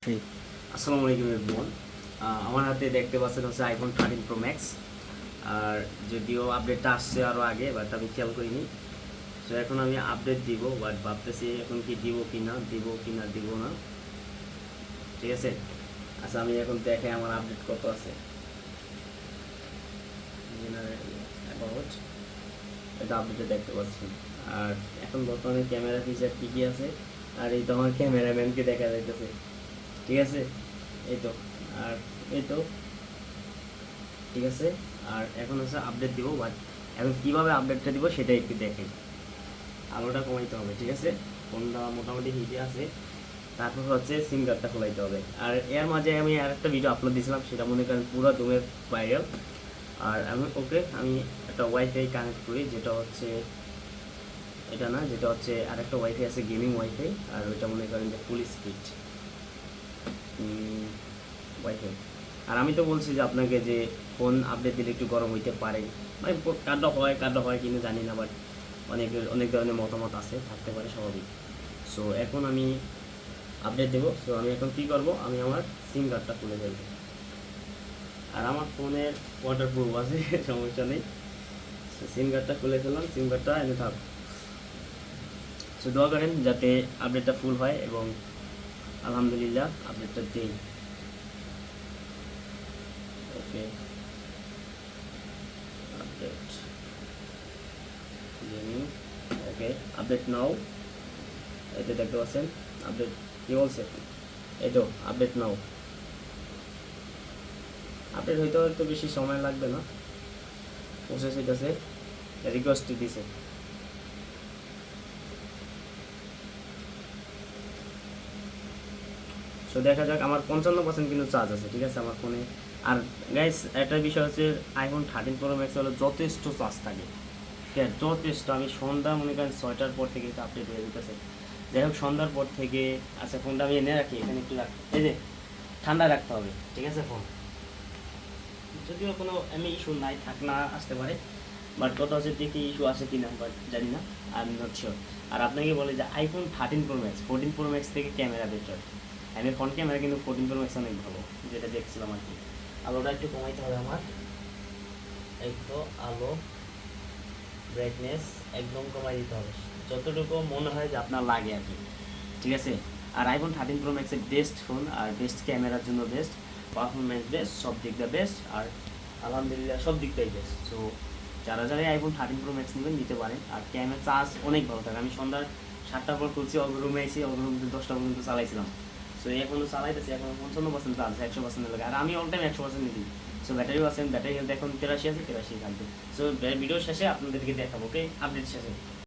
সেই আসসালামু আলাইকুম এভরিওয়ান। আমার হাতে দেখতে পাচ্ছেন হচ্ছে আইফোন 13 প্রো ম্যাক্স। আর যদিও আপডেটটা আসছে আরও আগে, বাট আমি খেয়াল করিনি। সো এখন আমি আপডেট দিব, বাট ভাবতেছি এখন কি দিব কি না, দিব না। ঠিক আছে, আচ্ছা আমি এখন দেখে আমার আপডেট কত আছে। অ্যাবাউট এটা আপডেটে দেখতে পাচ্ছি। আর এখন বর্তমানে ক্যামেরা ফিচার কী কী আছে, আর এই তো আমার ক্যামেরাম্যানকে দেখা যাইতেছে। ঠিক আছে, এই তো। আর এই তো, ঠিক আছে। আর এখন হচ্ছে আপডেট দিব, বাট এখন কীভাবে আপডেটটা দিব সেটা একটু দেখেন। আলোটা কমাইতে হবে, ঠিক আছে। ফোনটা মোটামুটি হিটে আছে। তারপর হচ্ছে সিম কার্ডটা খোলাইতে হবে। আর এর মাঝে আমি আর একটা ভিডিও আপলোড দিয়েছিলাম, সেটা মনে করেন পুরো দমের ভাইরাল। আর আমি একটা ওয়াইফাই কানেক্ট করি, যেটা হচ্ছে এটা না, যেটা হচ্ছে আর একটা ওয়াইফাই আছে, গেমিং ওয়াইফাই। আর ওইটা মনে করেন যে ফুল স্পিড ওয়াইফাই। আর আমি তো বলছি যে আপনাকে যে ফোন আপডেট দিলে একটু গরম হইতে পারে, মানে কার্ড হয় কিনা জানি না, বাট অনেক ধরনের মতামত আছে, থাকতে পারে, স্বাভাবিক। সো এখন আমি আপডেট দেবো। সো আমি এখন কী করব, আমি আমার সিম কার্ডটা খুলে দেবো। আর আমার ফোনের ওয়াটার প্রুফ আছে সমস্যা নেই। সিম কার্ডটা খুলে ফেললাম, সিম কার্ডটা এনে থাক। সো দোয়া করেন যাতে আপডেটটা ফুল হয়, এবং আলহামদুলিল্লাহ আপডেটটা দিই। ওকে, আপডেট গেমিং। ওকে, আপডেট নাও। এই তো দেখতে পাচ্ছেন আপডেট কি বলছে, এই তো আপডেট নাও। আপডেট হইতে হয়তো বেশি সময় লাগবে না, প্রসেস হইতেছে, রিকোয়েস্ট দিছে। সো দেখা যাক, আমার 55% কিন্তু চার্জ আছে, ঠিক আছে আমার ফোনে। আর গাইস একটা বিষয় হচ্ছে, আইফোন 13 প্রো ম্যাক্স হলো যথেষ্ট চার্জ থাকে, ঠিক আছে, যথেষ্ট। আমি সন্ধ্যা মনে করেন 6টার পর থেকে আপডেট হয়ে যেতেছে। যাই হোক, সন্ধ্যার পর থেকে, আচ্ছা ফোনটা আমি এনে রাখি এখানে, একটু এই যে ঠান্ডা রাখতে হবে, ঠিক আছে। ফোন যদিও কোনো এমনি ইস্যু নাই, থাক না আসতে পারে, বাট কথা হচ্ছে দেখি ইস্যু আসে কি না, বাট জানি না, আই এম নট শিওর। আর আপনাকে বলে যে iPhone 13 pro max 14 pro max থেকে ক্যামেরা বেটার। আমি ফ্রন্ট ক্যামেরা কিন্তু 14 প্রো ম্যাক্স অনেক ভালো, যেটা দেখছিলাম আর কি। আলোটা একটু কমাইতে হবে আমার, এই তো আলো ব্রাইটনেস একদম কমাই দিতে হবে, যতটুকু মনে হয় যে আপনার লাগে আর কি, ঠিক আছে। আর আইফোন 13 প্রো ম্যাক্সের বেস্ট ফোন, আর বেস্ট ক্যামেরার জন্য বেস্ট, পারফরমেন্স বেস্ট, সব দিক দিয়ে বেস্ট, আর আলহামদুলিল্লাহ সব দিকটাই বেস্ট। সো যারা আইফোন 13 প্রো ম্যাক্স নেবেন নিতে পারেন। আর ক্যামেরা চার্জ অনেক ভালো থাকে। আমি সন্ধ্যা 7টার পর খুলছি, রুমে এসে রুম 10টা পর্যন্ত চালাইছিলাম। সো এখনও চালাইতেছি, এখন 55% চার্জ, 100% লাগে। আর আমি অল টাইম 100% নিই। সো ব্যাটারিও আছে, ব্যাটারি হেলথ এখন 83 আছে, 83 থাকবে। সো ভিডিও শেষে আপনাদেরকে দেখাবো, ওকে, আপডেট শেষে।